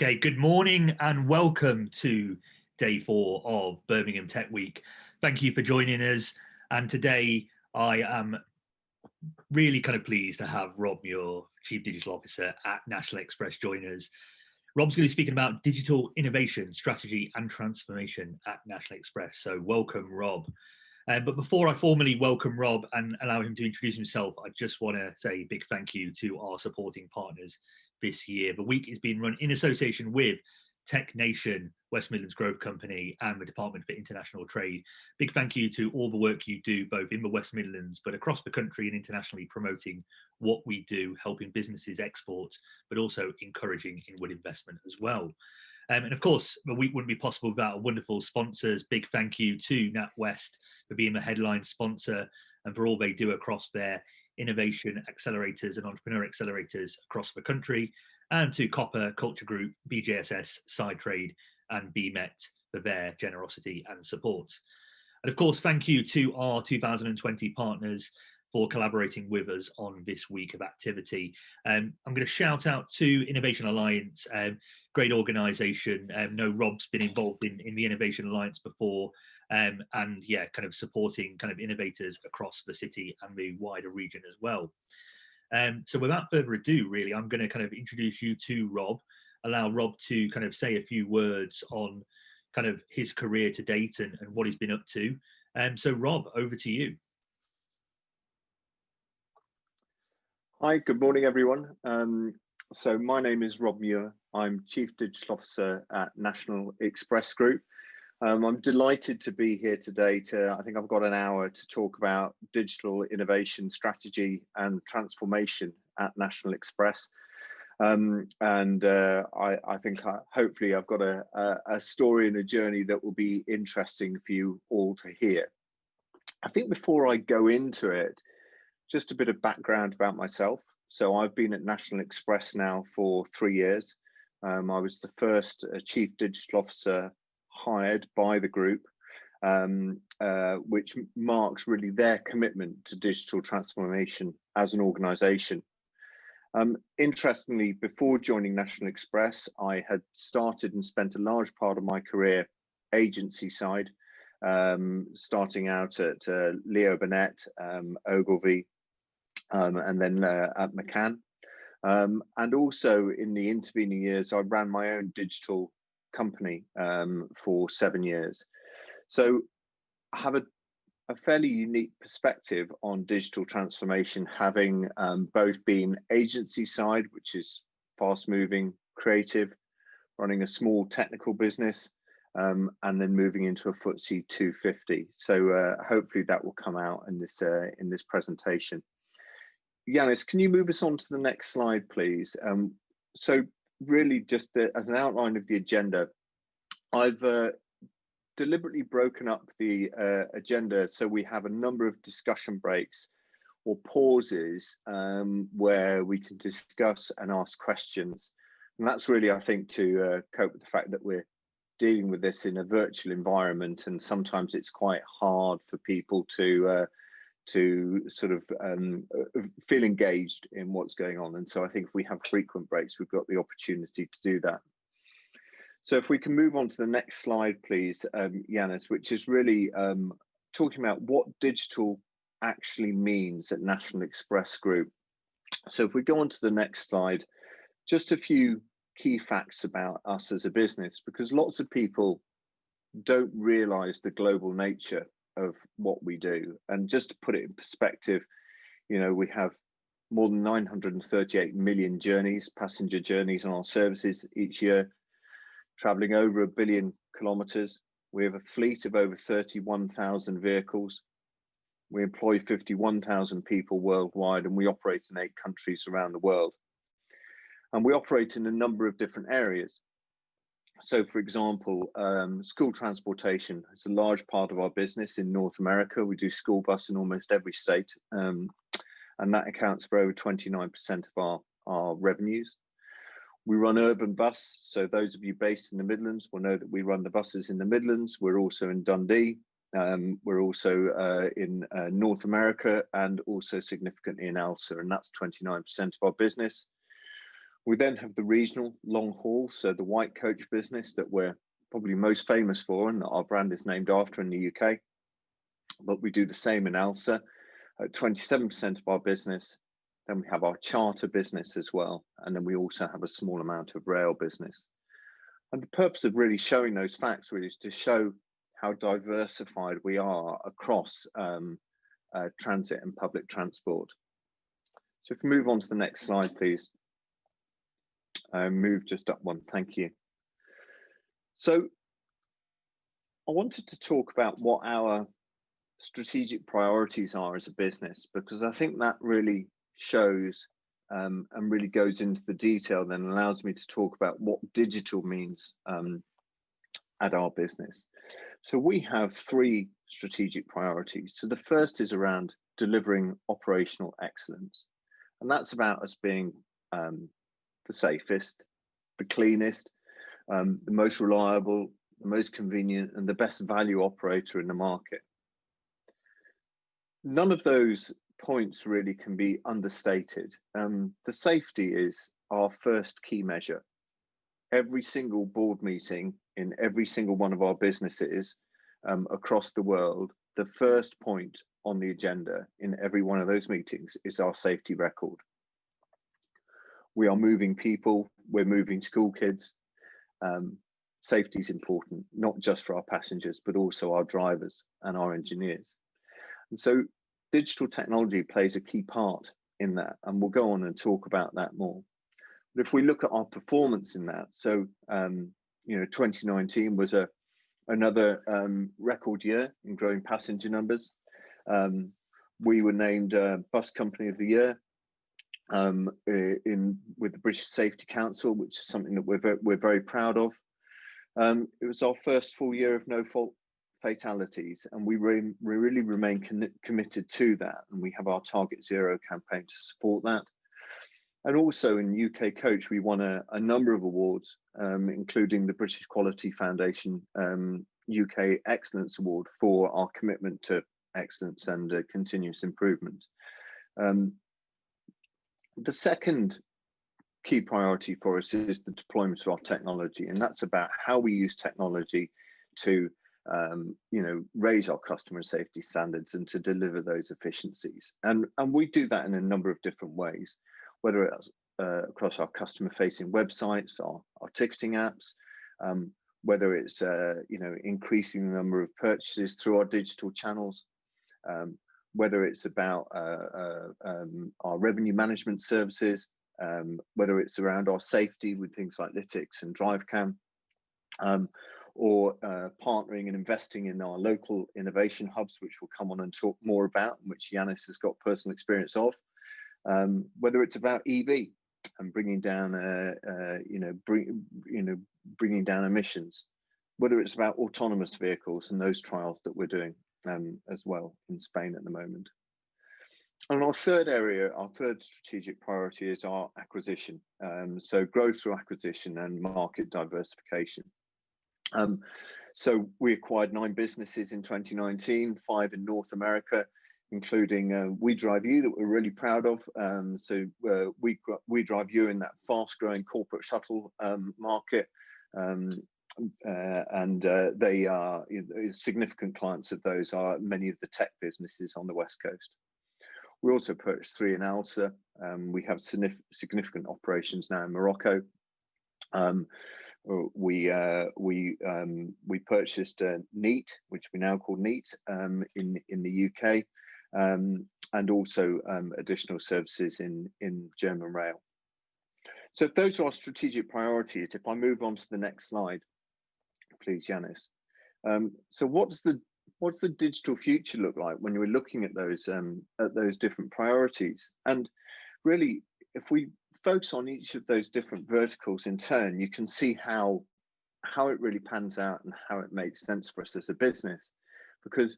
Okay, good morning and welcome to day 4 of Birmingham Tech Week. Thank you for joining us. And today I am really pleased to have Rob Muir, Chief Digital Officer at National Express, join us. Rob's going to be speaking about digital innovation, strategy and transformation at National Express. So welcome, Rob. But before I formally welcome Rob and allow him to introduce himself, I just want to say a big thank you to our supporting partners this year. The week is being run in association with Tech Nation, West Midlands Growth Company and the Department for International Trade. Big thank you to all the work you do both in the West Midlands but across the country and internationally, promoting what we do, helping businesses export, but also encouraging inward investment as well. And of course, the week wouldn't be possible without our wonderful sponsors. Big thank you to NatWest for being the headline sponsor and for all they do across their innovation accelerators and entrepreneur accelerators across the country, and to Copper Culture Group, BJSS, Sidetrade and BMET for their generosity and support. And of course, thank you to our 2020 partners for collaborating with us on this week of activity. I'm going to shout out to Innovation Alliance, great organisation. Know Rob's been involved in the Innovation Alliance before, and yeah, supporting innovators across the city and the wider region as well. So without further ado, really, I'm going to introduce you to Rob, allow Rob to say a few words on his career to date and what he's been up to. So Rob, over to you. Hi, good morning, everyone. So my name is Rob Muir. I'm Chief Digital Officer at National Express Group. I'm delighted to be here today I think I've got an hour to talk about digital innovation, strategy and transformation at National Express. I think hopefully I've got a story and a journey that will be interesting for you all to hear. I think before I go into it, just a bit of background about myself. So I've been at National Express now for 3 years. I was the first Chief Digital Officer hired by the group, which marks really their commitment to digital transformation as an organisation. Interestingly, before joining National Express, I had started and spent a large part of my career agency side, starting out at Leo Burnett, Ogilvy, and then at McCann. And also in the intervening years, I ran my own digital company for 7 years. So I have a fairly unique perspective on digital transformation, having both been agency side, which is fast moving, creative, running a small technical business, and then moving into a FTSE 250. So hopefully that will come out in this presentation. Yanis, can you move us on to the next slide, please? So really just as an outline of the agenda, I've deliberately broken up the agenda so we have a number of discussion breaks or pauses where we can discuss and ask questions. And that's really, I think, to cope with the fact that we're dealing with this in a virtual environment, and sometimes it's quite hard for people to sort of feel engaged in what's going on. And so I think if we have frequent breaks, we've got the opportunity to do that. So if we can move on to the next slide, please, Yanis, which is really talking about what digital actually means at National Express Group. So if we go on to the next slide, just a few key facts about us as a business, because lots of people don't realize the global nature of what we do. And just to put it in perspective, you know, we have more than 938 million journeys, passenger journeys on our services each year, traveling over 1 billion kilometers. We have a fleet of over 31,000 vehicles. We employ 51,000 people worldwide, and we operate in 8 countries around the world. And we operate in a number of different areas. So for example, school transportation is a large part of our business in North America. We do school bus in almost every state, and that accounts for over 29% of our revenues. We run urban bus. So those of you based in the Midlands will know that we run the buses in the Midlands. We're also in Dundee. We're also in North America, and also significantly in ALSA, and that's 29% of our business. We then have the regional long haul, so the white coach business that we're probably most famous for and that our brand is named after in the UK. But we do the same in ALSA at 27% of our business. Then we have our charter business as well. And then we also have a small amount of rail business. And the purpose of really showing those facts really is to show how diversified we are across transit and public transport. So if we move on to the next slide, please. Move just up one, thank you. So I wanted to talk about what our strategic priorities are as a business, because I think that really shows and really goes into the detail, then allows me to talk about what digital means at our business. So we have three strategic priorities. So the first is around delivering operational excellence. And that's about us being the safest, the cleanest, the most reliable, the most convenient, and the best value operator in the market. None of those points really can be understated. The safety is our first key measure. Every single board meeting in every single one of our businesses across the world, the first point on the agenda in every one of those meetings is our safety record. We are moving people, we're moving school kids. Safety is important, not just for our passengers, but also our drivers and our engineers. And so digital technology plays a key part in that, and we'll go on and talk about that more. But if we look at our performance in that, so 2019 was another record year in growing passenger numbers. We were named Bus Company of the Year with the British Safety Council, which is something that we're very proud of. It was our first full year of no fault fatalities, and we really remain committed to that, and we have our Target Zero campaign to support that. And also in UK Coach, we won a number of awards, including the British Quality Foundation UK Excellence Award for our commitment to excellence and continuous improvement. The second key priority for us is the deployment of our technology, and that's about how we use technology to raise our customer safety standards and to deliver those efficiencies. And we do that in a number of different ways, whether it's across our customer-facing websites, our ticketing apps, whether it's increasing the number of purchases through our digital channels, whether it's about our revenue management services, whether it's around our safety with things like Lytics and DriveCam, or partnering and investing in our local innovation hubs, which we'll come on and talk more about, and which Yanis has got personal experience of. Whether it's about EV and bringing down, bringing down emissions, whether it's about autonomous vehicles and those trials that we're doing as well in Spain at the moment. And our third area, our third strategic priority is our acquisition. So growth through acquisition and market diversification. So we acquired 9 businesses in 2019, 5 in North America, including We Drive You, that we're really proud of. So We Drive You in that fast-growing corporate shuttle market, and they are significant clients of those are many of the tech businesses on the West Coast. We also purchased 3 in ALSA. We have significant operations now in Morocco. We purchased Neat, which we now call Neat, in the UK, and also additional services in German rail. So if those are our strategic priorities, if I move on to the next slide, please, Yanis. So what does the digital future look like when you're looking at those different priorities? And really, if we focus on each of those different verticals in turn, you can see how it really pans out and how it makes sense for us as a business. Because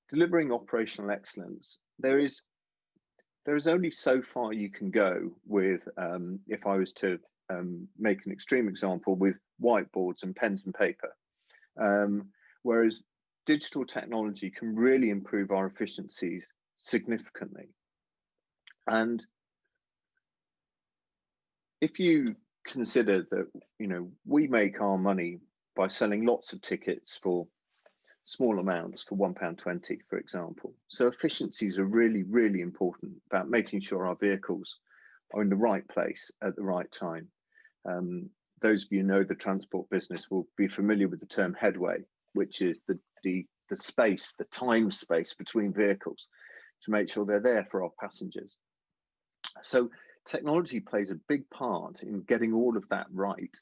delivering operational excellence, there is only so far you can go with, if I was to make an extreme example, with whiteboards and pens and paper. Whereas digital technology can really improve our efficiencies significantly. And if you consider that, we make our money by selling lots of tickets for small amounts for £1.20, for example. So efficiencies are really, really important about making sure our vehicles are in the right place at the right time. Those of you who know the transport business will be familiar with the term headway, which is the space, the time space between vehicles to make sure they're there for our passengers. So technology plays a big part in getting all of that right.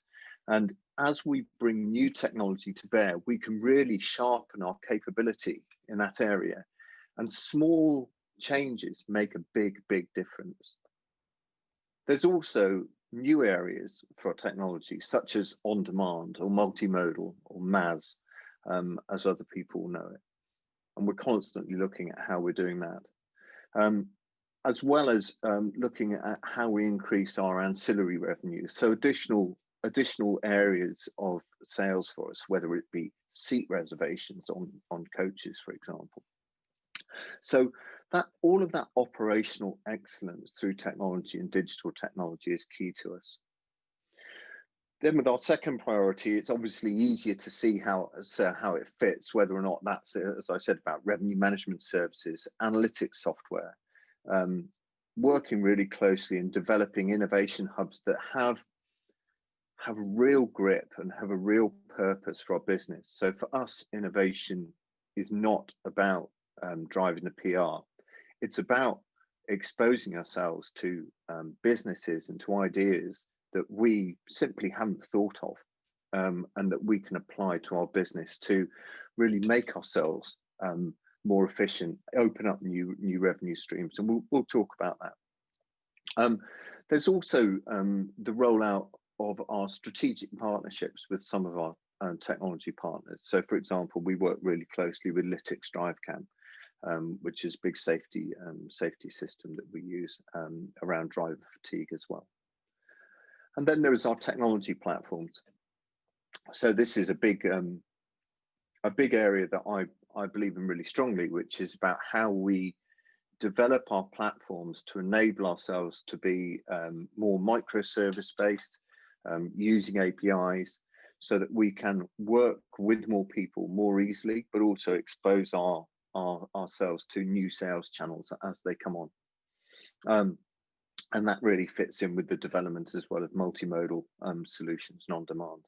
And as we bring new technology to bear, we can really sharpen our capability in that area. And small changes make a big, big difference. There's also new areas for technology, such as on-demand or multimodal or MAS, as other people know it. And we're constantly looking at how we're doing that, as well as looking at how we increase our ancillary revenues. So additional areas of sales for us, whether it be seat reservations on coaches, for example. So that all of that operational excellence through technology and digital technology is key to us. Then with our second priority, it's obviously easier to see how it fits, whether or not that's, as I said, about revenue management services, analytics software, working really closely in developing innovation hubs that have a real grip and have a real purpose for our business. So for us, innovation is not about driving the PR. It's about exposing ourselves to businesses and to ideas that we simply haven't thought of, and that we can apply to our business to really make ourselves more efficient, open up new revenue streams, and we'll talk about that. There's also the rollout of our strategic partnerships with some of our technology partners. So, for example, we work really closely with Lytx DriveCam, which is a big safety system that we use around driver fatigue as well. And then there is our technology platforms. So this is a big area that I believe in really strongly, which is about how we develop our platforms to enable ourselves to be more microservice based, using APIs, so that we can work with more people more easily, but also expose ourselves to new sales channels as they come on. And that really fits in with the development as well of multimodal solutions and on-demand.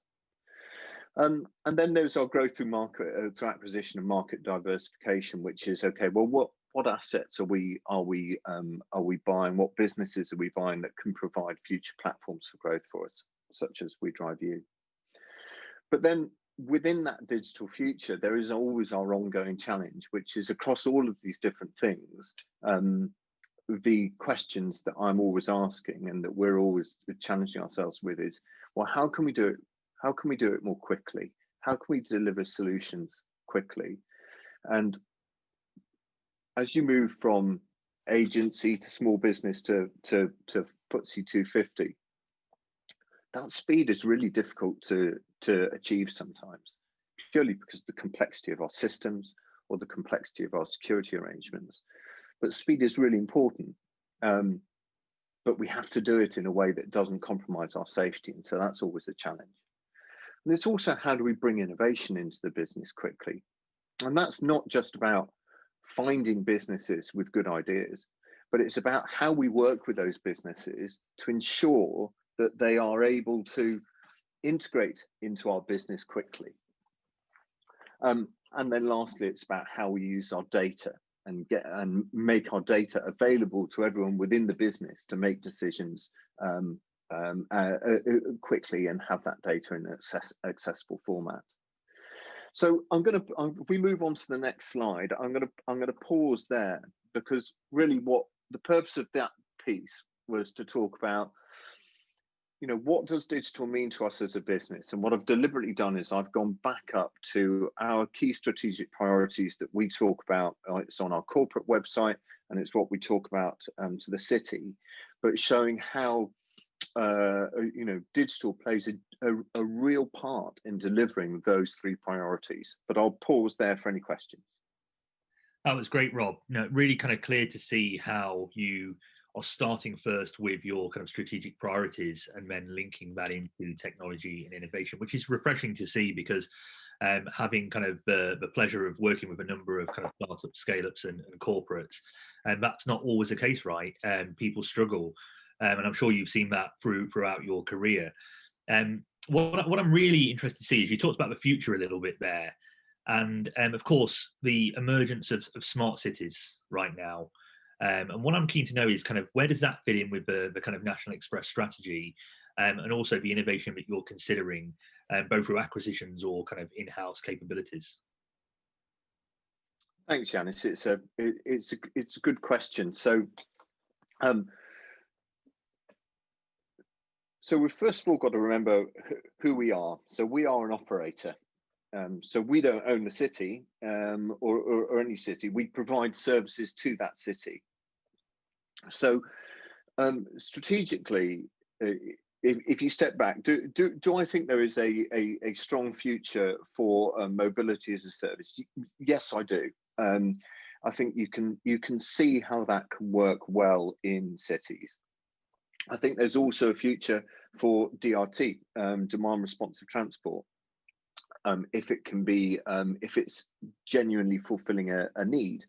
And then there's our growth through acquisition and market diversification, which is okay. Well, what assets are we buying? What businesses are we buying that can provide future platforms for growth for us, such as We Drive You? But then within that digital future, there is always our ongoing challenge, which is across all of these different things. The questions that I'm always asking and that we're always challenging ourselves with is, well, how can we do it? How can we do it more quickly? How can we deliver solutions quickly? And as you move from agency to small business to FTSE 250, that speed is really difficult to achieve sometimes, purely because of the complexity of our systems or the complexity of our security arrangements. But speed is really important, but we have to do it in a way that doesn't compromise our safety. And so that's always a challenge. And it's also, how do we bring innovation into the business quickly? And that's not just about finding businesses with good ideas, but it's about how we work with those businesses to ensure that they are able to integrate into our business quickly. And then lastly, it's about how we use our data and make our data available to everyone within the business to make decisions quickly and have that data in an accessible format. So if we move on to the next slide, I'm gonna pause there, because really what the purpose of that piece was to talk about, what does digital mean to us as a business? And what I've deliberately done is I've gone back up to our key strategic priorities that we talk about. It's on our corporate website, and it's what we talk about to the city, but showing how digital plays a real part in delivering those three priorities. But I'll pause there for any questions. That was great, Rob. Really kind of clear to see how you are starting first with your kind of strategic priorities and then linking that into technology and innovation, which is refreshing to see, because having kind of the pleasure of working with a number of kind of startups, scale-ups and corporates, and that's not always the case, right? People struggle, and I'm sure you've seen that throughout your career. What I'm really interested to see is, you talked about the future a little bit there, and of course the emergence of smart cities right now. And what I'm keen to know is kind of, where does that fit in with the kind of National Express strategy, and also the innovation that you're considering, both through acquisitions or kind of in-house capabilities? Thanks, Yanis. It's a good question. So we've first of all got to remember who we are. So we are an operator. So we don't own the city, or any city. We provide services to that city. So strategically, if you step back, do I think there is a strong future for mobility as a service? Yes, I do. I think you can see how that can work well in cities. I think there's also a future for DRT, demand responsive transport, if it can be, if it's genuinely fulfilling a need,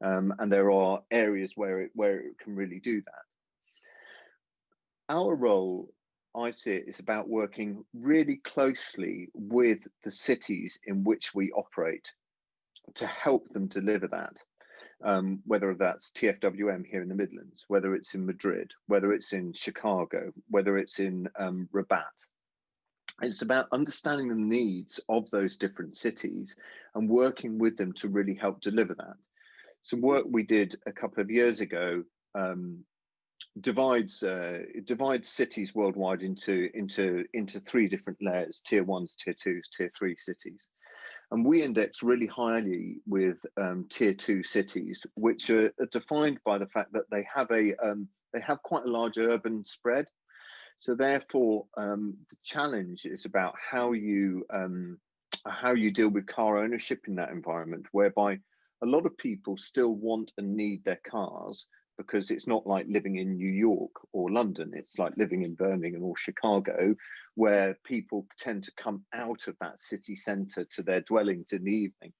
and there are areas where it can really do that. Our role, I see it, is about working really closely with the cities in which we operate to help them deliver that. Whether that's TFWM here in the Midlands, whether it's in Madrid, whether it's in Chicago, whether it's in Rabat. It's about understanding the needs of those different cities and working with them to really help deliver that. Some work we did a couple of years ago divides cities worldwide into three different layers: tier ones, tier twos, tier three cities. And we index really highly with tier two cities, which are defined by the fact that they have quite a large urban spread. So therefore, the challenge is about how you deal with car ownership in that environment, whereby a lot of people still want and need their cars, because it's not like living in New York or London. It's like living in Birmingham or Chicago, where people tend to come out of that city centre to their dwellings in the evening.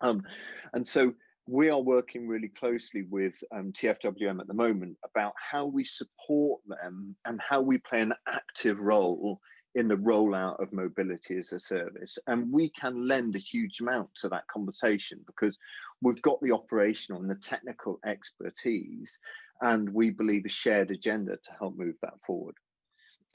And so we are working really closely with TFWM at the moment about how we support them and how we play an active role in the rollout of mobility as a service. And we can lend a huge amount to that conversation, because we've got the operational and the technical expertise, and we believe a shared agenda to help move that forward.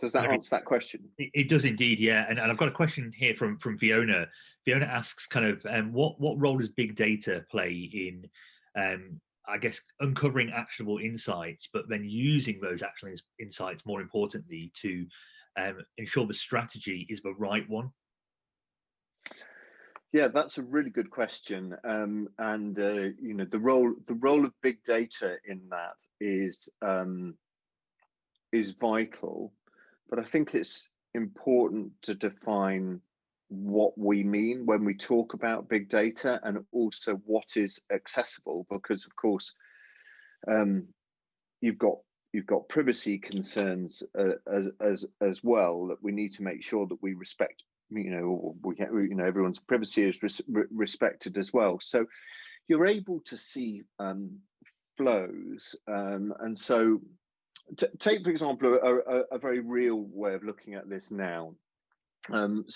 Does that answer that question? It does indeed, yeah. And I've got a question here from Fiona. Fiona asks kind of, what role does big data play in, I guess, uncovering actionable insights, but then using those actionable insights, more importantly, to ensure the strategy is the right one? Yeah, that's a really good question. And you know, the role of big data in that is vital. But I think it's important to define what we mean when we talk about big data, and also what is accessible, because of course you've got privacy concerns as well, that we need to make sure that we respect. Everyone's privacy is respected as well. So you're able to see flows, and so. Take, for example, a very real way of looking at this now. With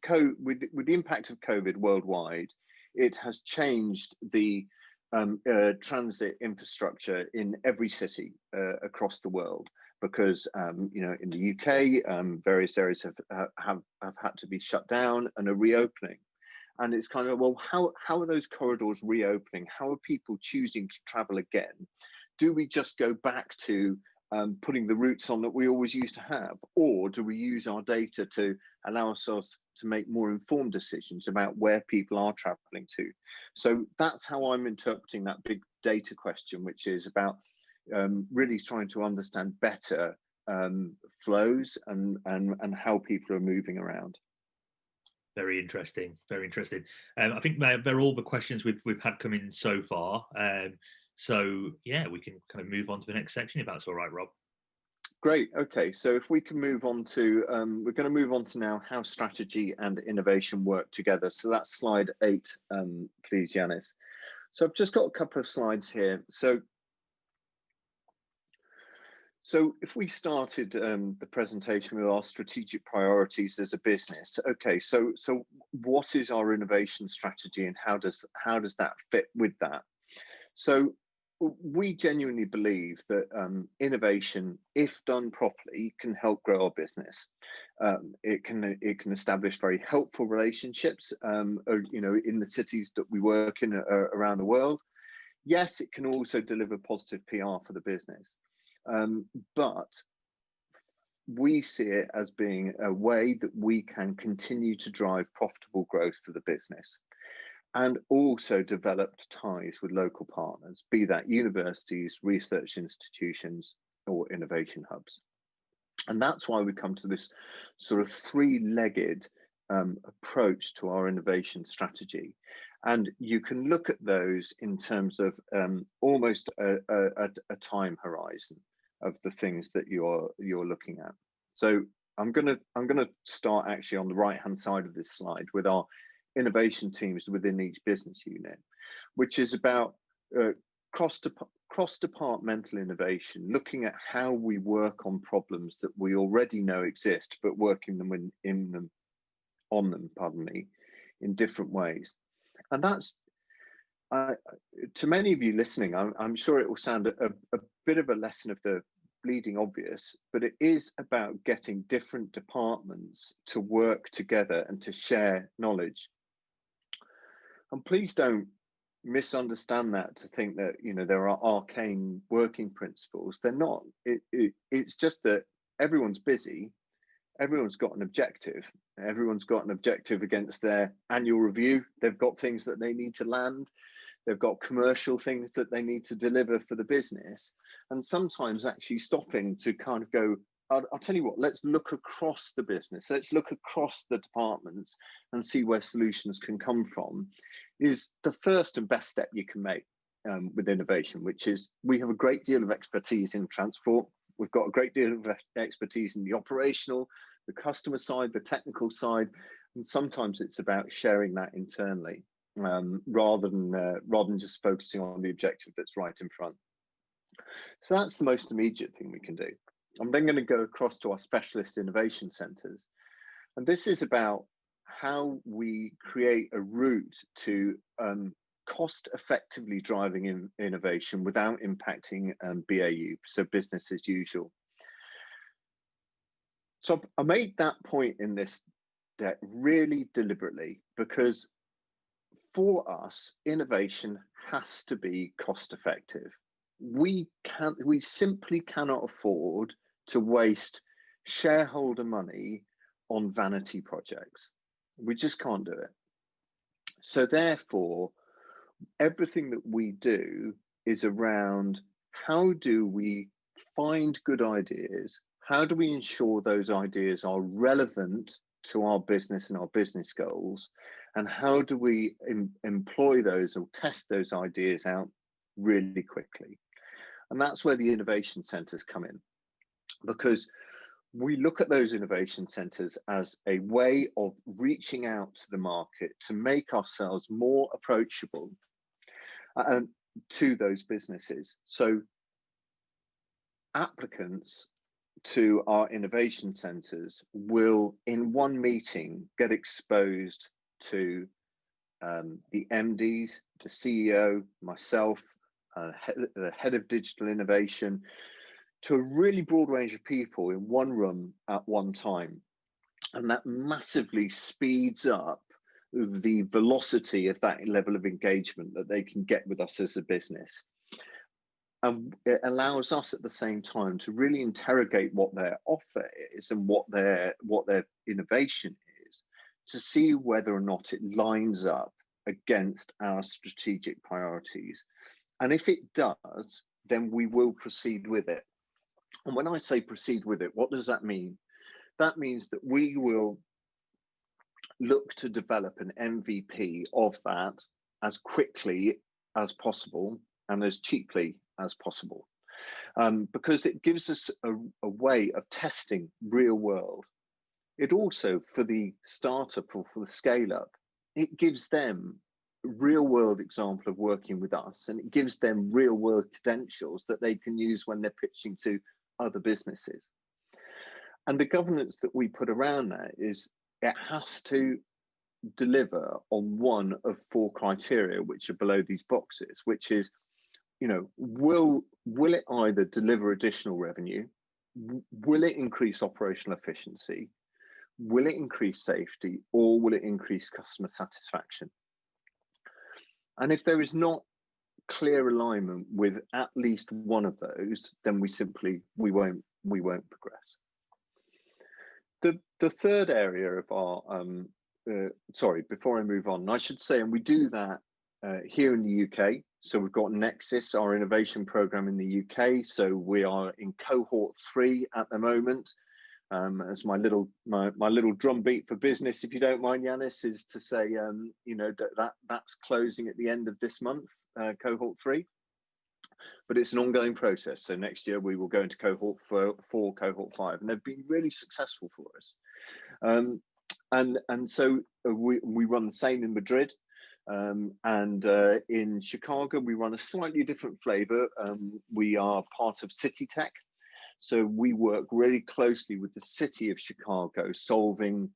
the impact of COVID worldwide, it has changed the transit infrastructure in every city across the world, because in the UK, various areas have had to be shut down and are reopening. And it's kind of, well, how are those corridors reopening? How are people choosing to travel again? Do we just go back to putting the routes on that we always used to have? Or do we use our data to allow ourselves to make more informed decisions about where people are traveling to? So that's how I'm interpreting that big data question, which is about really trying to understand better flows and how people are moving around. Very interesting. Very interesting. I think they're all the questions we've had come in so far. So yeah, we can kind of move on to the next section if that's all right, Rob. Great. Okay, so if we can move on to, we're going to move on to now how strategy and innovation work together. So that's slide 8, please, Yanis. So I've just got a couple of slides here. So if we started the presentation with our strategic priorities as a business, okay, so what is our innovation strategy and how does that fit with that? So we genuinely believe that innovation, if done properly, can help grow our business. It can establish very helpful relationships, you know, in the cities that we work in around the world. Yes, it can also deliver positive PR for the business, but we see it as being a way that we can continue to drive profitable growth for the business, and also developed ties with local partners, be that universities, research institutions, or innovation hubs. And that's why we come to this sort of three-legged approach to our innovation strategy. And you can look at those in terms of almost a time horizon of the things that you're looking at. So I'm gonna start actually on the right-hand side of this slide with our innovation teams within each business unit, which is about cross-departmental innovation, looking at how we work on problems that we already know exist, but working them on them, in different ways. And that's, to many of you listening, I'm sure it will sound a bit of a lesson of the bleeding obvious, but it is about getting different departments to work together and to share knowledge. And please don't misunderstand that to think that, you know, there are arcane working principles. They're not. It's just that everyone's busy, everyone's got an objective, everyone's got an objective against their annual review. They've got things that they need to land, they've got commercial things that they need to deliver for the business, and sometimes actually stopping to kind of go, I'll tell you what, let's look across the business, let's look across the departments and see where solutions can come from, is the first and best step you can make with innovation, which is we have a great deal of expertise in transport. We've got a great deal of expertise in the operational, the customer side, the technical side, and sometimes it's about sharing that internally rather than just focusing on the objective that's right in front. So that's the most immediate thing we can do. I'm then going to go across to our specialist innovation centres. And this is about how we create a route to cost effectively driving innovation without impacting BAU, so business as usual. So I made that point in this deck really deliberately because for us, innovation has to be cost effective. We simply cannot afford to waste shareholder money on vanity projects. We just can't do it. So therefore, everything that we do is around how do we find good ideas? How do we ensure those ideas are relevant to our business and our business goals? And how do we employ those or test those ideas out really quickly? And that's where the innovation centres come in, because we look at those innovation centres as a way of reaching out to the market to make ourselves more approachable to those businesses. So applicants to our innovation centres will, in one meeting, get exposed to the MDs, the CEO, myself, the head of digital innovation, to a really broad range of people in one room at one time. And that massively speeds up the velocity of that level of engagement that they can get with us as a business. And it allows us at the same time to really interrogate what their offer is and what their innovation is, to see whether or not it lines up against our strategic priorities. And if it does, then we will proceed with it. And when I say proceed with it, what does that mean? That means that we will look to develop an MVP of that as quickly as possible, and as cheaply as possible, because it gives us a way of testing real world. It also, for the startup or for the scale up, it gives them a real world example of working with us, and it gives them real world credentials that they can use when they're pitching to other businesses. And the governance that we put around that is it has to deliver on one of 4 criteria, which are below these boxes, which is, will it either deliver additional revenue? Will it increase operational efficiency? Will it increase safety, or will it increase customer satisfaction? And if there is not clear alignment with at least one of those, then we won't progress. The third area of our sorry, before I move on, I should say, and we do that here in the UK. So we've got Nexus, our innovation program in the UK. So we are in cohort 3 at the moment. As my little drumbeat for business, if you don't mind, Yanis, is to say, that's closing at the end of this month, cohort 3. But it's an ongoing process. So next year we will go into cohort 4, cohort 5, and they've been really successful for us. And so we run the same in Madrid, and in Chicago we run a slightly different flavor. We are part of City Tech. So we work really closely with the city of Chicago, solving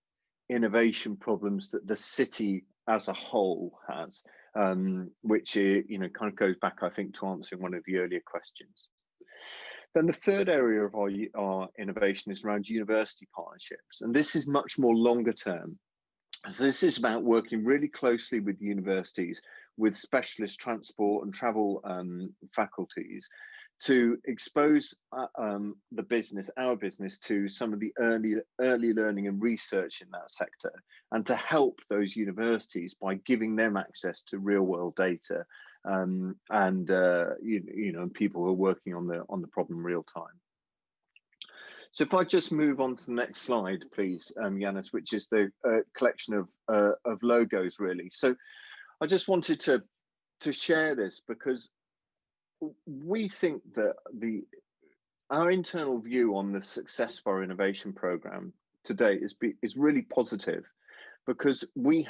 innovation problems that the city as a whole has, which kind of goes back, I think, to answering one of the earlier questions. Then the third area of our innovation is around university partnerships, and this is much more longer term. So this is about working really closely with universities, with specialist transport and travel faculties, to expose our business to some of the early learning and research in that sector, and to help those universities by giving them access to real world data, and people who are working on the problem real time. So if I just move on to the next slide, please, Yanis, which is the collection of logos, really. So I just wanted to share this because we think that our internal view on the success of our innovation program today is really positive, because we've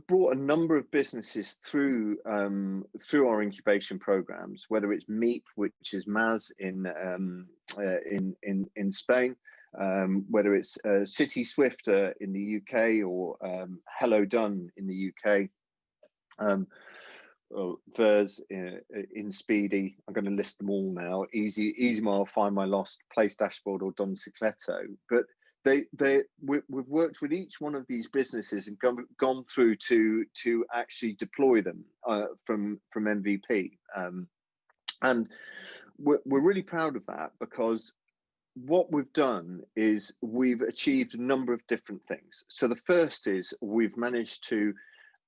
brought a number of businesses through our incubation programs, whether it's MEEP, which is MAS in Spain, whether it's City Swifter in the UK, or Hello Done in the UK. Vers in Speedy. I'm going to list them all now. Easy Mile, Find My Lost, Place Dashboard, or Don Cicletto. But we've worked with each one of these businesses and gone through to actually deploy them from MVP, and we're really proud of that, because what we've done is we've achieved a number of different things. So the first is we've managed to,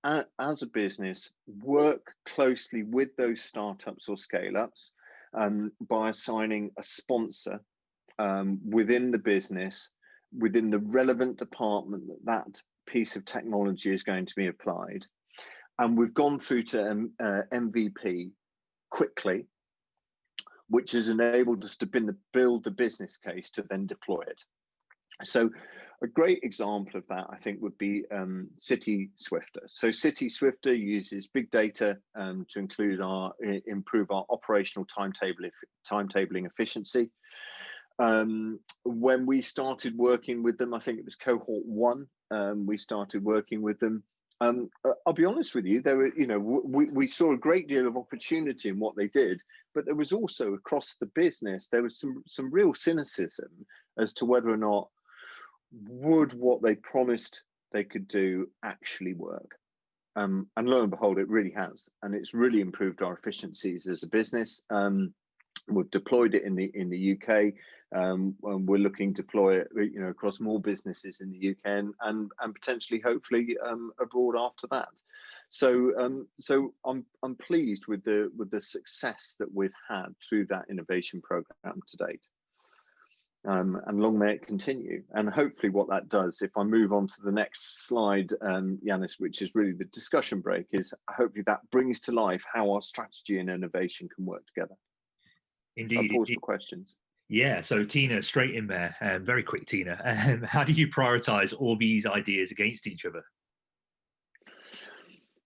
as a business, work closely with those startups or scale-ups by assigning a sponsor within the business, within the relevant department that piece of technology is going to be applied. And we've gone through to MVP quickly, which has enabled us to build the business case to then deploy it. So a great example of that, I think, would be City Swifter. So City Swifter uses big data to improve our operational timetabling efficiency. When we started working with them, I think it was cohort 1, we started working with them. I'll be honest with you, there were, we saw a great deal of opportunity in what they did, but there was also, across the business, there was some real cynicism as to whether or not would what they promised they could do actually work. And lo and behold, it really has, and it's really improved our efficiencies as a business. We've deployed it in the UK, and we're looking to deploy it, across more businesses in the UK and potentially, hopefully, abroad after that. So I'm pleased with the success that we've had through that innovation program to date. and long may it continue. And hopefully what that does, if I move on to the next slide, Yanis, which is really the discussion break, is hopefully that brings to life how our strategy and innovation can work together. Indeed. I'll pause for questions. Yeah, so Tina, straight in there, very quick, Tina. How do you prioritize all these ideas against each other?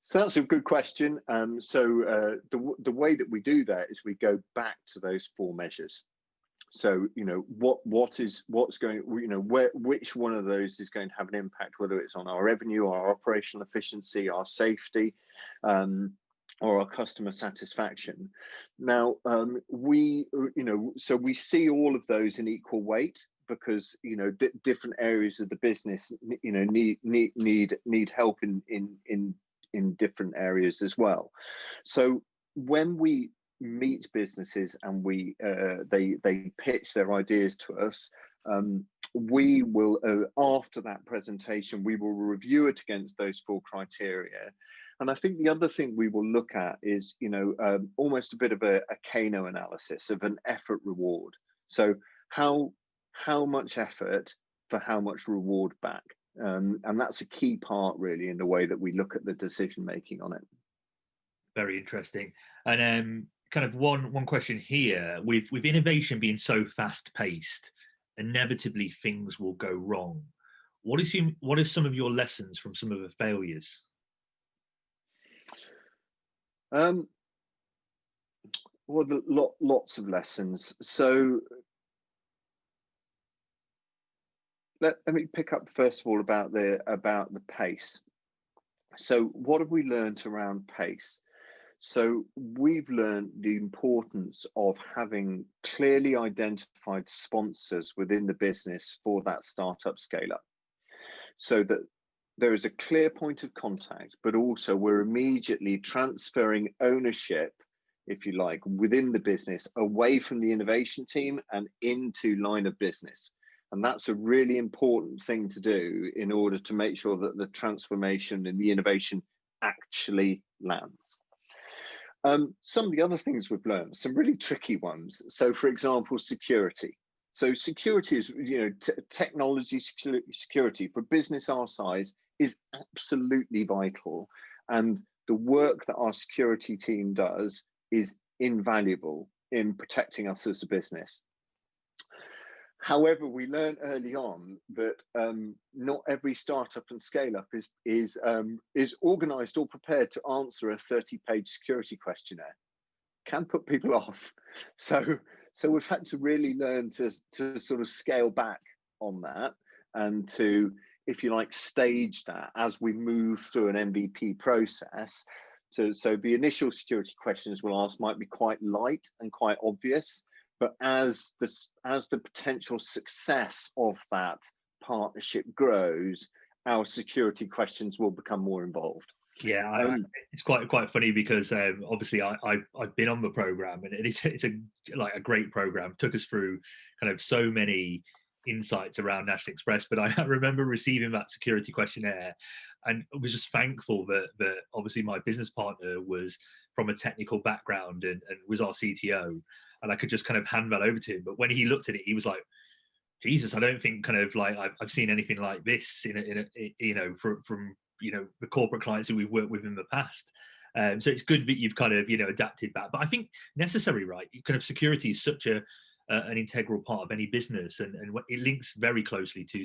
So that's a good question. The way that we do that is we go back to those 4 measures. So, what's going, which one of those is going to have an impact, whether it's on our revenue, our operational efficiency, our safety, or our customer satisfaction. Now, we see all of those in equal weight, because different areas of the business need help in different areas as well. So when we meet businesses and they pitch their ideas to us, we will, after that presentation, we will review it against those 4 criteria. And I think the other thing we will look at is, almost a bit of a Kano analysis of an effort reward. So how much effort for how much reward back? And that's a key part, really, in the way that we look at the decision making on it. Very interesting. And kind of one question here: with innovation being so fast paced, inevitably things will go wrong. What are some of your lessons from some of the failures? Well, lots of lessons. So let me pick up first of all about the pace. So what have we learned around pace? So we've learned the importance of having clearly identified sponsors within the business for that startup scale up, so that there is a clear point of contact, but also we're immediately transferring ownership, if you like, within the business away from the innovation team and into line of business. And that's a really important thing to do in order to make sure that the transformation and the innovation actually lands. Some of the other things we've learned, some really tricky ones. So for example, security. So security is, technology security for business our size is absolutely vital. And the work that our security team does is invaluable in protecting us as a business. However, we learned early on that not every startup and scale up is organized or prepared to answer a 30-page security questionnaire. Can put people off. So we've had to really learn to sort of scale back on that, and to, if you like, stage that as we move through an MVP process. So the initial security questions we'll ask might be quite light and quite obvious, but as the potential success of that partnership grows, our security questions will become more involved. Yeah, it's quite funny because obviously I've been on the program, and it's a great program. Took us through kind of so many insights around National Express, but I remember receiving that security questionnaire, and I was just thankful that obviously my business partner was from a technical background and was our CTO, and I could just kind of hand that over to him. But when he looked at it, he was like, Jesus, I don't think kind of like I've seen anything like this from the corporate clients that we've worked with in the past. So it's good that you've kind of adapted that. But I think necessary, right? Kind of security is such an integral part of any business, and it links very closely to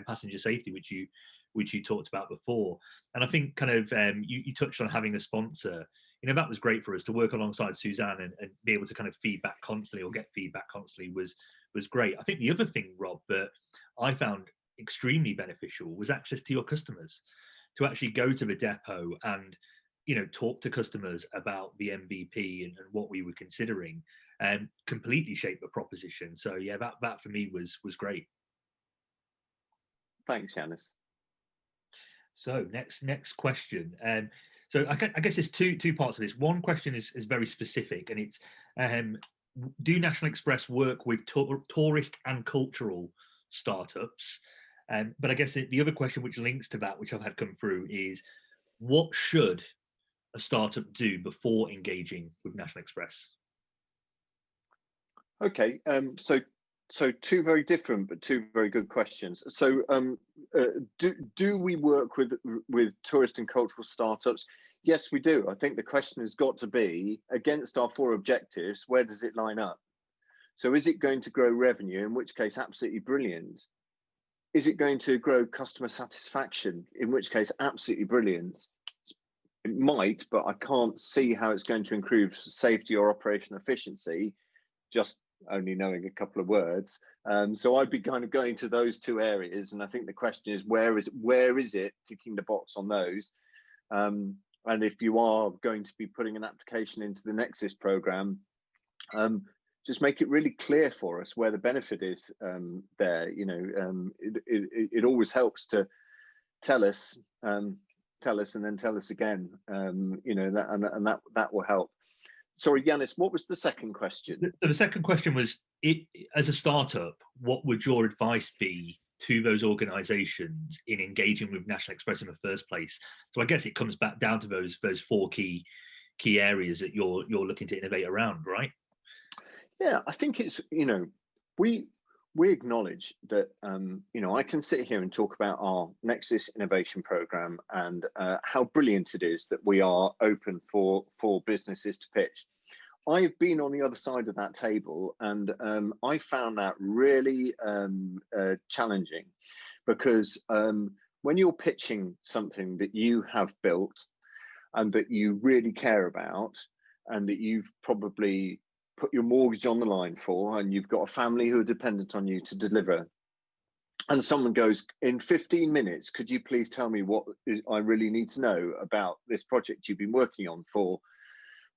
passenger safety, which you talked about before. And I think kind of you touched on having a sponsor. That was great for us to work alongside Suzanne and be able to kind of feedback constantly or get feedback constantly was great. I think the other thing, Rob, that I found extremely beneficial was access to your customers, to actually go to the depot and talk to customers about the MVP and what we were considering, and completely shape the proposition. So yeah, that for me was great. Thanks, Yanis. So next question. So I guess there's two parts of this. One question is very specific, and it's do National Express work with tourist and cultural startups? But I guess the other question which links to that, which I've had come through, is what should a startup do before engaging with National Express? Okay, so So two very different but two very good questions. So do we work with tourist and cultural startups? Yes, we do. I think the question has got to be, against our four objectives, where does it line up? So is it going to grow revenue, in which case absolutely brilliant? Is it going to grow customer satisfaction, in which case absolutely brilliant? It might, but I can't see how it's going to improve safety or operational efficiency, just only knowing a couple of words. So I'd be kind of going to those two areas, and I think the question is, where is it ticking the box on those? And if you are going to be putting an application into the Nexus program, just make it really clear for us where the benefit is there. It always helps to tell us and then tell us again. That will help. Sorry, Yanis, what was the second question? So the second question was, as a startup, what would your advice be to those organizations in engaging with National Express in the first place? So I guess it comes back down to those four key areas that you're looking to innovate around, right? Yeah, I think it's, we acknowledge that, I can sit here and talk about our Nexus innovation program and how brilliant it is that we are open for businesses to pitch. I've been on the other side of that table, and I found that really challenging, because when you're pitching something that you have built and that you really care about, and that you've probably put your mortgage on the line for, and you've got a family who are dependent on you to deliver, and someone goes, in 15 minutes, could you please tell me what I really need to know about this project you've been working on for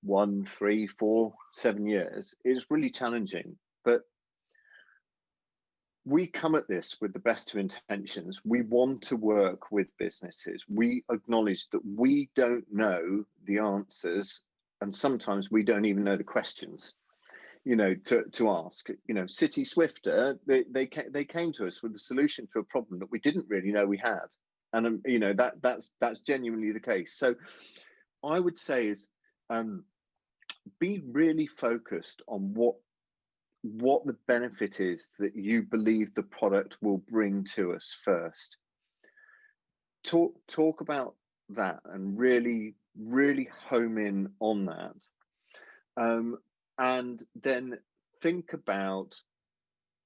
1, 3, 4, 7 years? It's really challenging. But we come at this with the best of intentions. We want to work with businesses. We acknowledge that we don't know the answers, and sometimes we don't even know the questions, to ask. City Swifter, they came to us with a solution to a problem that we didn't really know we had, and that's genuinely the case. So I would say is, be really focused on what the benefit is that you believe the product will bring to us first. Talk about that and really home in on that. And then think about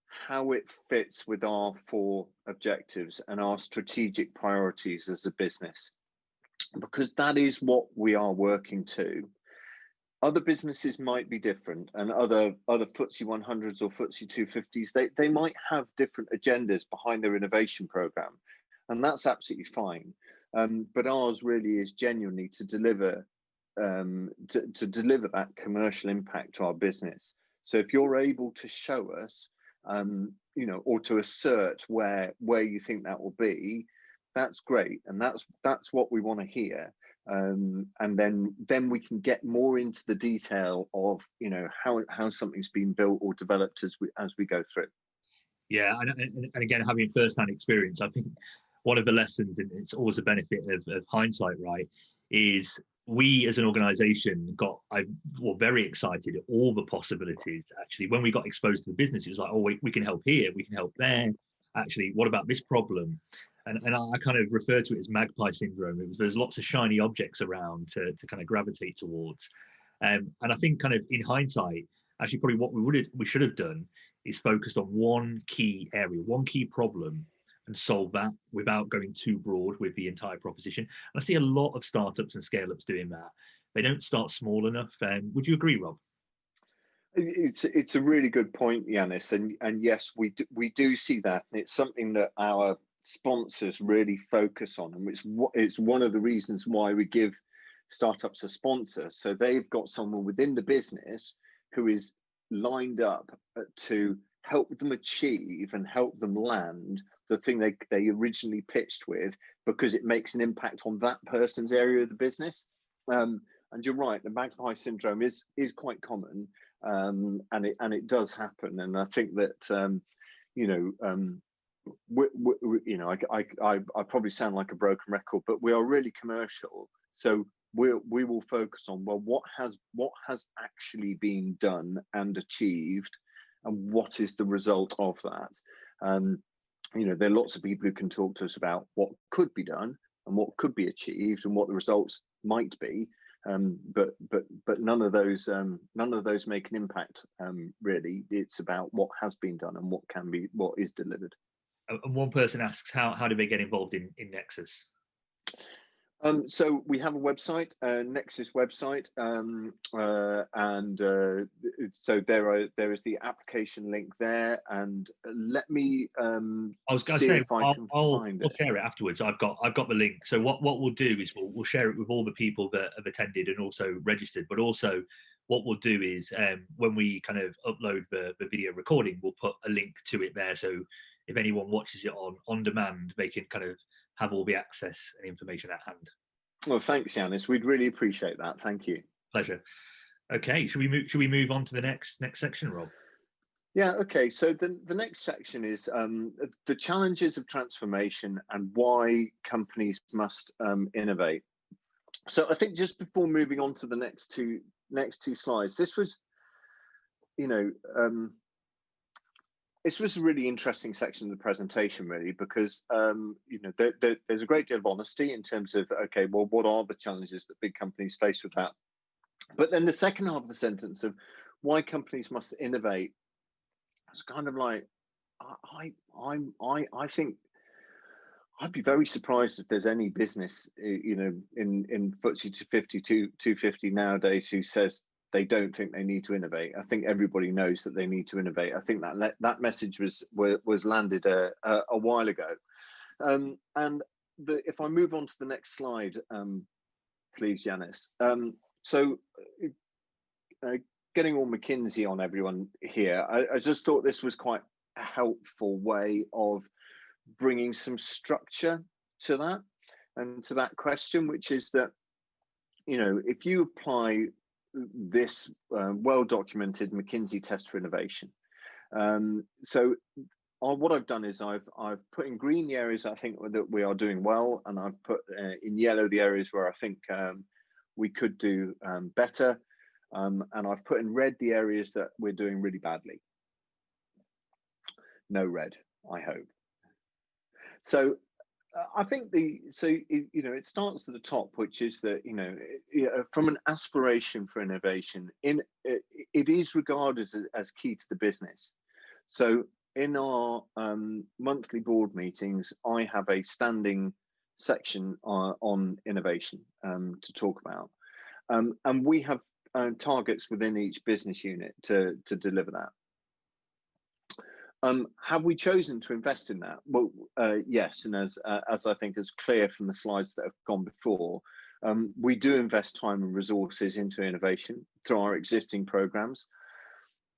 how it fits with our four objectives and our strategic priorities as a business, because that is what we are working to. Other businesses might be different, and other FTSE 100s or FTSE 250s, they might have different agendas behind their innovation program, and that's absolutely fine. But ours really is genuinely to deliver that commercial impact to our business. So if you're able to show us, or to assert where you think that will be, that's great, and that's what we want to hear. And then we can get more into the detail of how something's been built or developed as we go through. Yeah, and again, having first-hand experience, I think one of the lessons, and it's always a benefit of hindsight, right, is we as an organization were very excited at all the possibilities. Actually, when we got exposed to the business, it was like, oh, we can help here, we can help there. Actually, what about this problem? And I kind of refer to it as magpie syndrome. There's lots of shiny objects around to kind of gravitate towards. And I think kind of in hindsight, actually probably what we should have done is focused on one key area, one key problem, and solve that without going too broad with the entire proposition. And I see a lot of startups and scale-ups doing that. They don't start small enough. Would you agree, Rob? It's a really good point, Yanis, and yes, we do see that. And it's something that our sponsors really focus on, and it's one of the reasons why we give startups a sponsor. So they've got someone within the business who is lined up to help them achieve and help them land the thing they originally pitched with, because it makes an impact on that person's area of the business. And you're right, the magpie syndrome is quite common, and it does happen. And I think that I probably sound like a broken record, but we are really commercial. So we will focus on, well, what has actually been done and achieved, and what is the result of that. There are lots of people who can talk to us about what could be done and what could be achieved and what the results might be, but none of those make an impact. Really, it's about what has been done and what is delivered. And one person asks, how do they get involved in Nexus? So we have a website, Nexus website, so there is the application link there. And let me I was going to say, I'll share it afterwards. I've got the link. So what we'll do is we'll share it with all the people that have attended and also registered. But also, what we'll do is when we kind of upload the video recording, we'll put a link to it there. So if anyone watches it on demand, they can kind of have all the access and information at hand. Well, thanks, Yanis. We'd really appreciate that. Thank you. Pleasure. Okay, should we move on to the next section, Rob? Yeah. Okay. So the next section is the challenges of transformation and why companies must innovate. So I think just before moving on to the next two slides, this was, this was a really interesting section of the presentation, really, because there's a great deal of honesty in terms of, okay, well, what are the challenges that big companies face with that? But then the second half of the sentence of why companies must innovate, it's kind of like, I think I'd be very surprised if there's any business, in FTSE 250 nowadays who says they don't think they need to innovate. I think everybody knows that they need to innovate. I think that message was landed a while ago. If I move on to the next slide, please, Yanis. So getting all McKinsey on everyone here, I just thought this was quite a helpful way of bringing some structure to that and to that question, which is that, if you apply this well-documented McKinsey test for innovation. What I've done is I've put in green the areas I think that we are doing well, and I've put in yellow the areas where I think we could do better, and I've put in red the areas that we're doing really badly. No red, I hope. So I think it starts at the top, which is that from an aspiration for innovation, it is regarded as key to the business. So in our monthly board meetings, I have a standing section on innovation to talk about, and we have targets within each business unit to deliver that. Have we chosen to invest in that? Well, yes, and as I think is clear from the slides that have gone before, we do invest time and resources into innovation through our existing programs.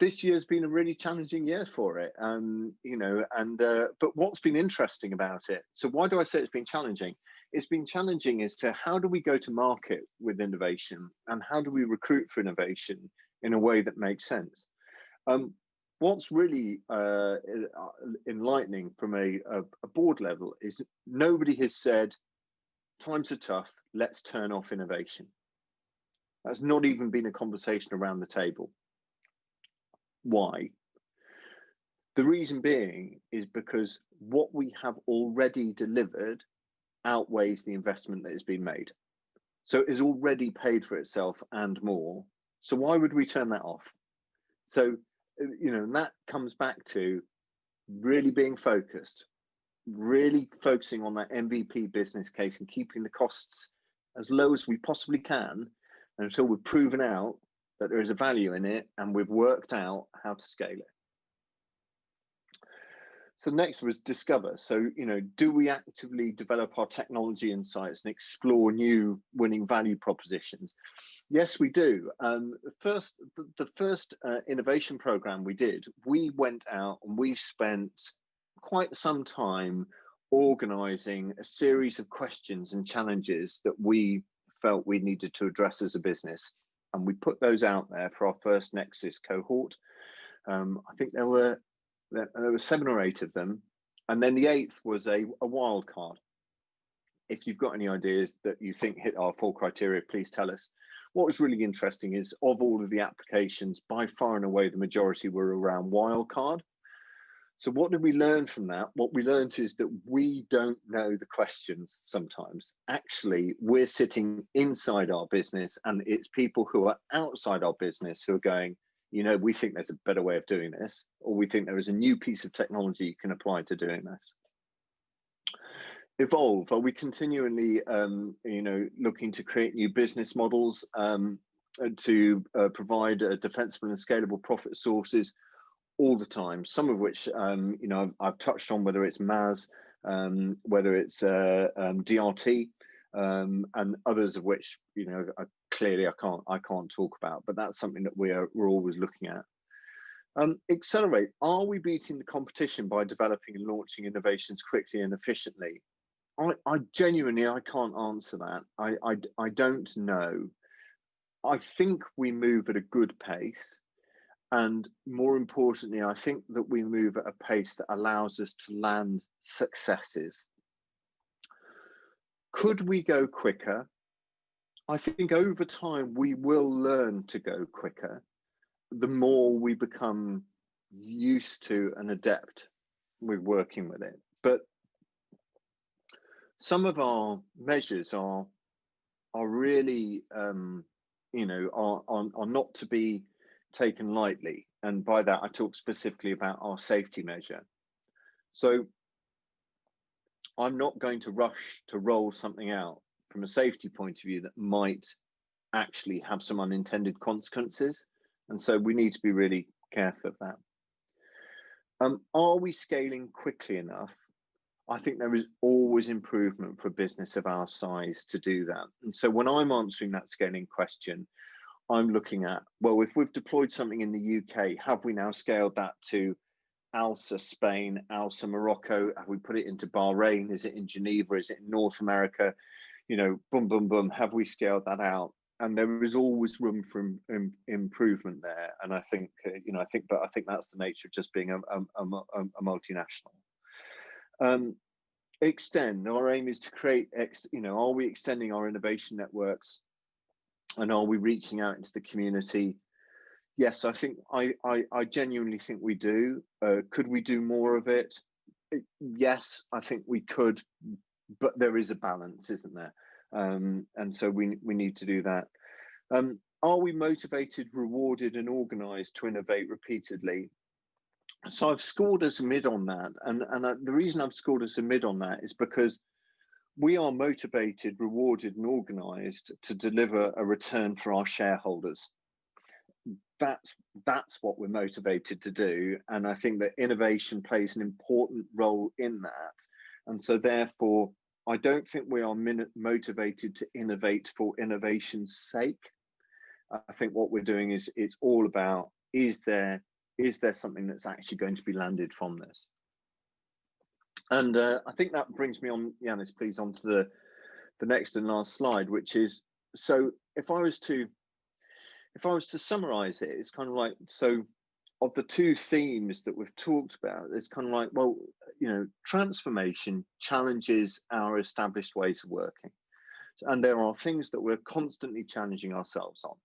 This year has been a really challenging year for it, but what's been interesting about it? So why do I say it's been challenging? It's been challenging as to how do we go to market with innovation and how do we recruit for innovation in a way that makes sense? What's really enlightening from a board level is nobody has said, times are tough, let's turn off innovation. That's not even been a conversation around the table. Why? The reason being is because what we have already delivered outweighs the investment that has been made. So it has already paid for itself and more. So why would we turn that off? So, and that comes back to really being focused, really focusing on that MVP business case and keeping the costs as low as we possibly can until we've proven out that there is a value in it and we've worked out how to scale it. So next was discover. So, do we actively develop our technology insights and explore new winning value propositions? Yes, we do. The first innovation program we did, we went out and we spent quite some time organizing a series of questions and challenges that we felt we needed to address as a business. And we put those out there for our first Nexus cohort. I think there were 7 or 8 of them. And then the 8th was a wild card. If you've got any ideas that you think hit our 4 criteria, please tell us. what was really interesting is of all of the applications, by far and away, the majority were around wildcard. So what did we learn from that? What we learned is that we don't know the questions sometimes. Actually, we're sitting inside our business and it's people who are outside our business who are going, we think there's a better way of doing this, or we think there is a new piece of technology you can apply to doing this. Evolve, are we continually, looking to create new business models to provide defensible and scalable profit sources? All the time, some of which I've touched on, whether it's MAS, whether it's DRT, and others of which clearly I can't talk about, but that's something that we're always looking at. Accelerate, are we beating the competition by developing and launching innovations quickly and efficiently? I genuinely can't answer that. I don't know. I think we move at a good pace. And more importantly, I think that we move at a pace that allows us to land successes. Could we go quicker? I think over time we will learn to go quicker the more we become used to and adept with working with it. But some of our measures are really, are not to be taken lightly, and by that I talk specifically about our safety measure. So I'm not going to rush to roll something out from a safety point of view that might actually have some unintended consequences, and so we need to be really careful of that. Are we scaling quickly enough? I think there is always improvement for a business of our size to do that, and so when I'm answering that scaling question, I'm looking at, well, if we've deployed something in the UK, have we now scaled that to ALSA Spain, ALSA Morocco? Have we put it into Bahrain? Is it in Geneva? Is it in North America? Boom, boom, boom. Have we scaled that out? And there is always room for improvement there. And I think, I think that's the nature of just being a multinational. Extend. Our aim is to create, are we extending our innovation networks? And are we reaching out into the community? Yes, I think I genuinely think we do. Could we do more of it? Yes, I think we could, but there is a balance, isn't there? And so we need to do that. Are we motivated, rewarded, and organised to innovate repeatedly? So I've scored us a mid on that, and the reason I've scored us a mid on that is because we are motivated, rewarded, and organised to deliver a return for our shareholders. That's what we're motivated to do, and I think that innovation plays an important role in that. And so therefore, I don't think we are motivated to innovate for innovation's sake. I think what we're doing is it's all about, is there something that's actually going to be landed from this? And I think that brings me on, Yanis, please, onto the next and last slide, which is, so if I was to summarize it, it's kind of like, so of the two themes that we've talked about, it's kind of like, well, transformation challenges our established ways of working. And there are things that we're constantly challenging ourselves on,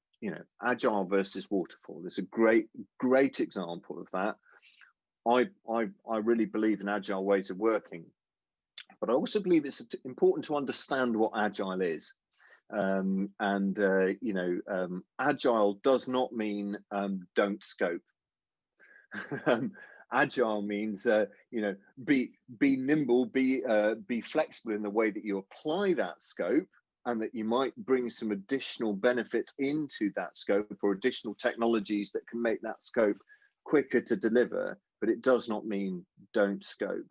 agile versus waterfall. There's a great example of that. I really believe in agile ways of working, but I also believe it's important to understand what agile is. Agile does not mean don't scope. Agile means be nimble, be flexible in the way that you apply that scope, and that you might bring some additional benefits into that scope or additional technologies that can make that scope quicker to deliver, but it does not mean don't scope.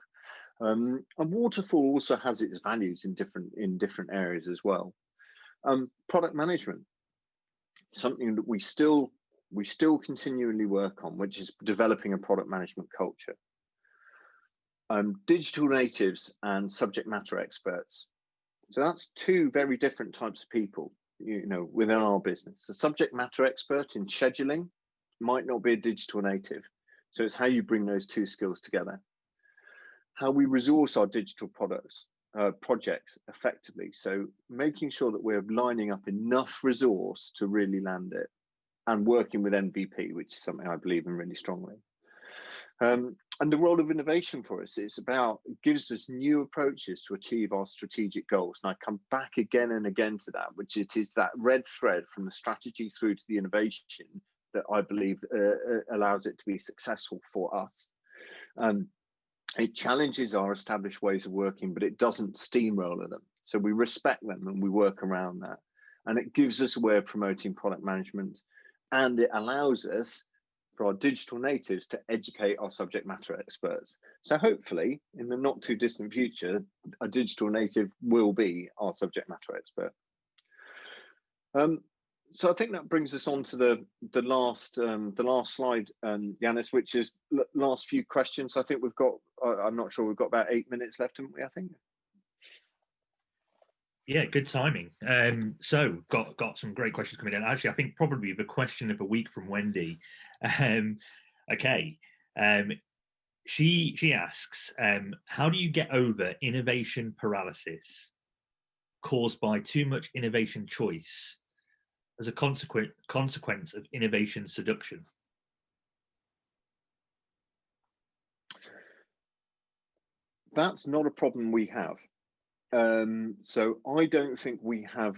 And waterfall also has its values in different areas as well. Product management, something that we still continually work on, which is developing a product management culture. Digital natives and subject matter experts. So that's two very different types of people, within our business. A subject matter expert in scheduling might not be a digital native. So it's how you bring those two skills together. How we resource our digital products. projects effectively. So making sure that we're lining up enough resource to really land it, and working with MVP, which is something I believe in really strongly. And the role of innovation for us, it gives us new approaches to achieve our strategic goals. And I come back again and again to that, which it is that red thread from the strategy through to the innovation that I believe allows it to be successful for us. It challenges our established ways of working, but it doesn't steamroller them. So we respect them and we work around that. And it gives us a way of promoting product management, and it allows us, for our digital natives, to educate our subject matter experts. So hopefully, in the not too distant future, a digital native will be our subject matter expert. So I think that brings us on to the last slide, Yanis, which is last few questions. I think we've got, I'm not sure, we've got about 8 minutes left, haven't we, I think? Yeah, good timing. So got some great questions coming in. Actually, I think probably the question of the week from Wendy. Okay. She asks, how do you get over innovation paralysis caused by too much innovation choice as a consequence of innovation seduction? That's not a problem we have. So I don't think we have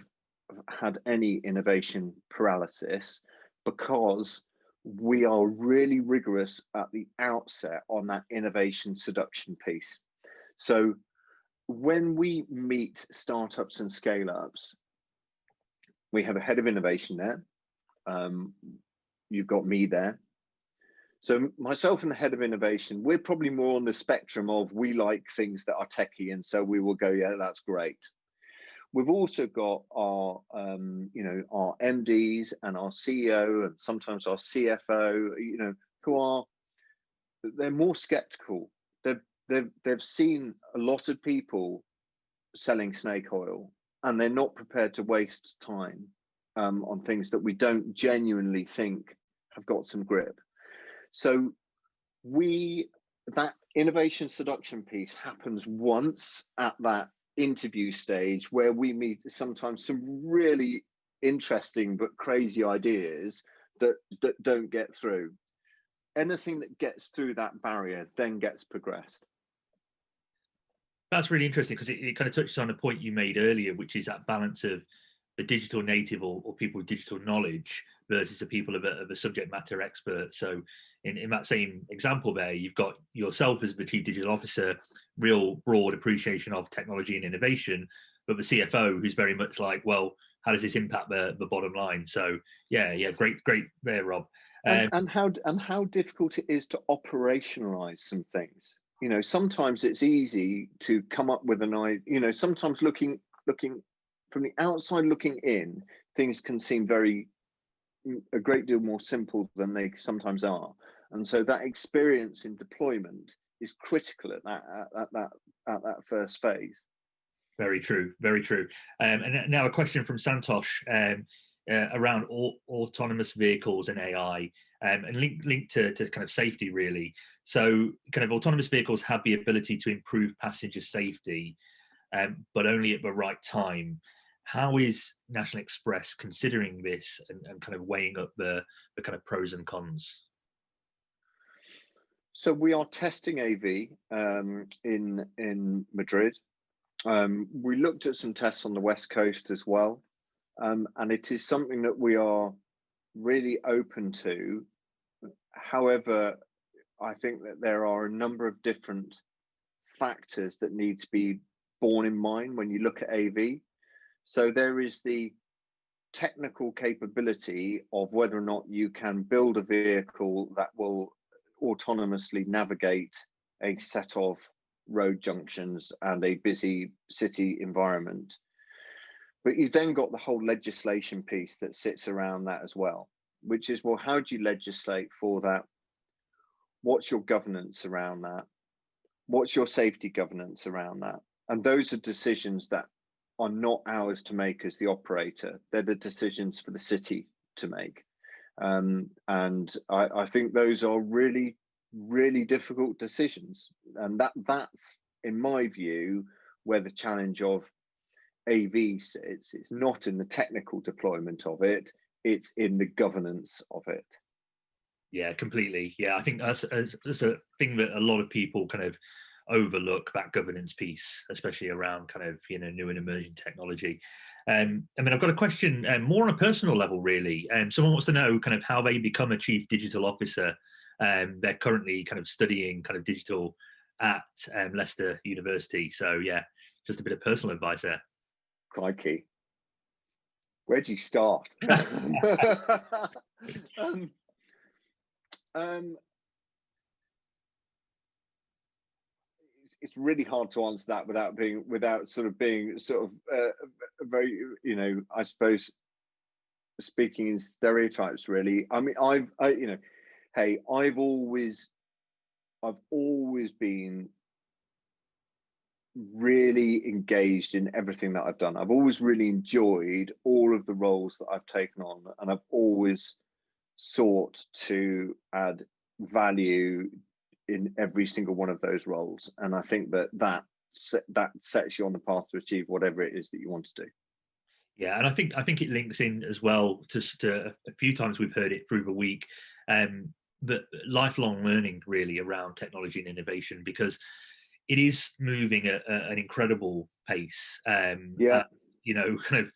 had any innovation paralysis, because we are really rigorous at the outset on that innovation seduction piece. So when we meet startups and scale-ups, we have a head of innovation there. You've got me there. So myself and the head of innovation, we're probably more on the spectrum of, we like things that are techie, and so we will go, yeah, that's great. We've also got our, our MDs and our CEO, and sometimes our CFO, they're more skeptical. They've seen a lot of people selling snake oil, and they're not prepared to waste time on things that we don't genuinely think have got some grip. So that innovation seduction piece happens once at that interview stage, where we meet sometimes some really interesting but crazy ideas that don't get through. Anything that gets through that barrier then gets progressed. That's really interesting, because it kind of touches on a point you made earlier, which is that balance of the digital native or people with digital knowledge versus the people of a subject matter expert. So in that same example there, you've got yourself as the chief digital officer, real broad appreciation of technology and innovation, but the CFO who's very much like, well, how does this impact the bottom line? So yeah, great there, Rob. And how difficult it is to operationalize some things. Sometimes it's easy to come up with an idea. Sometimes looking from the outside looking in, things can seem a great deal more simple than they sometimes are. And so that experience in deployment is critical at that first phase. Very true, very true. And now a question from Santosh around autonomous vehicles and AI, and linked to kind of safety, really. So kind of autonomous vehicles have the ability to improve passenger safety, but only at the right time. How is National Express considering this and kind of weighing up the kind of pros and cons? So we are testing AV in Madrid. We looked at some tests on the West Coast as well, and it is something that we are really open to. However, I think that there are a number of different factors that need to be borne in mind when you look at AV. So there is the technical capability of whether or not you can build a vehicle that will autonomously navigate a set of road junctions and a busy city environment. But you've then got the whole legislation piece that sits around that as well, which is, well, how do you legislate for that? What's your governance around that? What's your safety governance around that? And those are decisions that are not ours to make as the operator. They're the decisions for the city to make. And I think those are really, really difficult decisions. And that's, in my view, where the challenge of AV sits. It's not in the technical deployment of it, it's in the governance of it. Yeah, completely. Yeah, I think that's a thing that a lot of people kind of overlook, that governance piece, especially around kind of, you know, new and emerging technology. I mean, I've got a question more on a personal level, really. Someone wants to know kind of how they become a chief digital officer. They're currently kind of studying kind of digital at Leicester University. So yeah, just a bit of personal advice there. Crikey. Where do you start? It's really hard to answer that without being very, you know, I suppose speaking in stereotypes. Really, I mean, you know, hey, I've always been really engaged in everything that I've done. I've always really enjoyed all of the roles that I've taken on, and I've always sought to add value in every single one of those roles. And I think that sets you on the path to achieve whatever it is that you want to do. Yeah, and I think it links in as well to a few times we've heard it through the week, but lifelong learning really around technology and innovation, because it is moving at an incredible pace. You know, kind of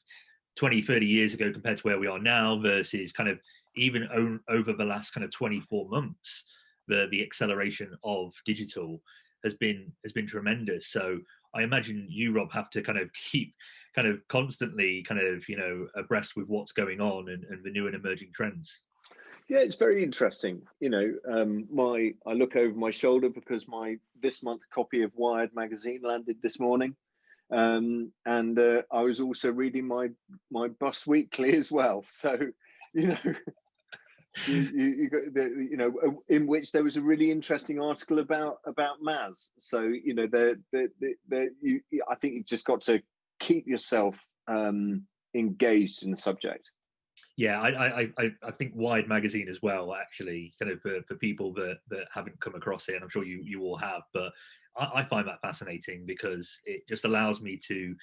20, 30 years ago compared to where we are now versus kind of even over the last kind of 24 months, the acceleration of digital has been tremendous. So I imagine you, Rob, have to kind of keep kind of constantly kind of, you know, abreast with what's going on and the new and emerging trends. Yeah, it's very interesting. You know, I look over my shoulder because my this month copy of Wired magazine landed this morning, and I was also reading my Bus Weekly as well. So, you know, you got you know, in which there was a really interesting article about MAS. So, you know, I think you just got to keep yourself engaged in the subject. Yeah, I think Wired magazine as well, actually, kind of for people that haven't come across it, and I'm sure you all have, but I find that fascinating because it just allows me to,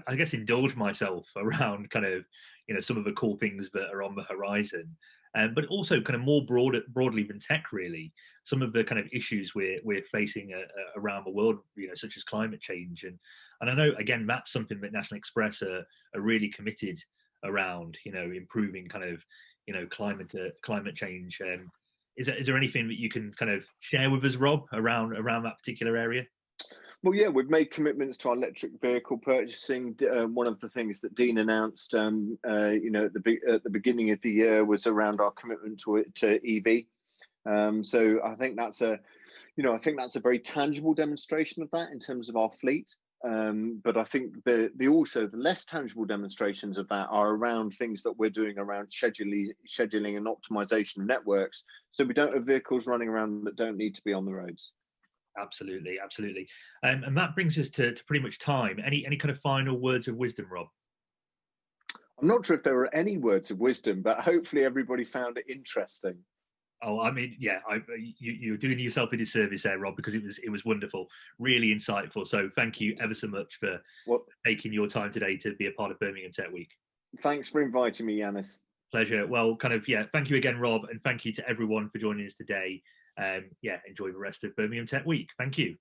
I guess, indulge myself around kind of, you know, some of the cool things that are on the horizon, but also kind of more broadly than tech, really, some of the kind of issues we're facing around the world, you know, such as climate change, and I know, again, that's something that National Express are really committed around, you know, improving kind of, you know, climate change. Is there anything that you can kind of share with us, Rob, around that particular area? Well, yeah, we've made commitments to our electric vehicle purchasing. One of the things that Dean announced, you know, at the beginning of the year was around our commitment to EV. So I think that's a very tangible demonstration of that in terms of our fleet. But I think the less tangible demonstrations of that are around things that we're doing around scheduling and optimization of networks, so we don't have vehicles running around that don't need to be on the roads. Absolutely. And that brings us to pretty much time. Any kind of final words of wisdom, Rob? I'm not sure if there were any words of wisdom, but hopefully everybody found it interesting. Oh, I mean, yeah, you're doing yourself a disservice there, Rob, because it was wonderful, really insightful. So thank you ever so much for taking your time today to be a part of Birmingham Tech Week. Thanks for inviting me, Yanis. Pleasure. Well, kind of, yeah, thank you again, Rob, and thank you to everyone for joining us today. Yeah, enjoy the rest of Birmingham Tech Week. Thank you.